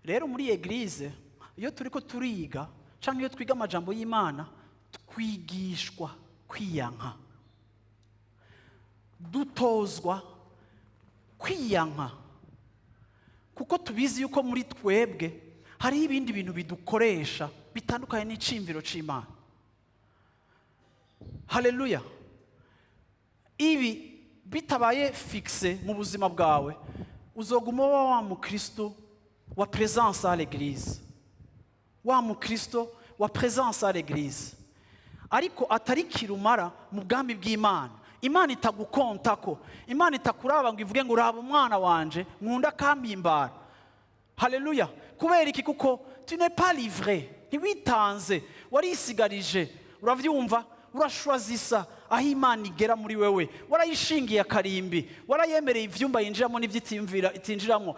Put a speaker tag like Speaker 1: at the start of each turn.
Speaker 1: rero muri eglise iyo turiko turiga canke iyo twiga amajambo y'Imana twigishwa kwiyanka, dutozwa kwiyanka, kuko tubizi yuko muri twebwe hariho ibindi bintu bidukoresha bitandukanye n'iciyumviro c'Imana. Haleluya. Ibi bitabaye fixe mu buzima bwawe, uzoguma wa mukristo wa présence à l'église, wa mukristo wa présence à l'église, ariko atari kirumara mu bwami bw'Imana. Imana itagukontako, Imana itakuraba ngo ivuge ngo uraba umwana wanje nkunda kampimbara. Haleluya. Kubera iki? Kuko tu n'es pas livré, ntiwitanze, warisigarije, uravyumva, urashwazisa aho Imana igera muri wewe, warayishingiye akarimbi, warayemereye ivyumba yinjiramo n'ivy'itinjiramo.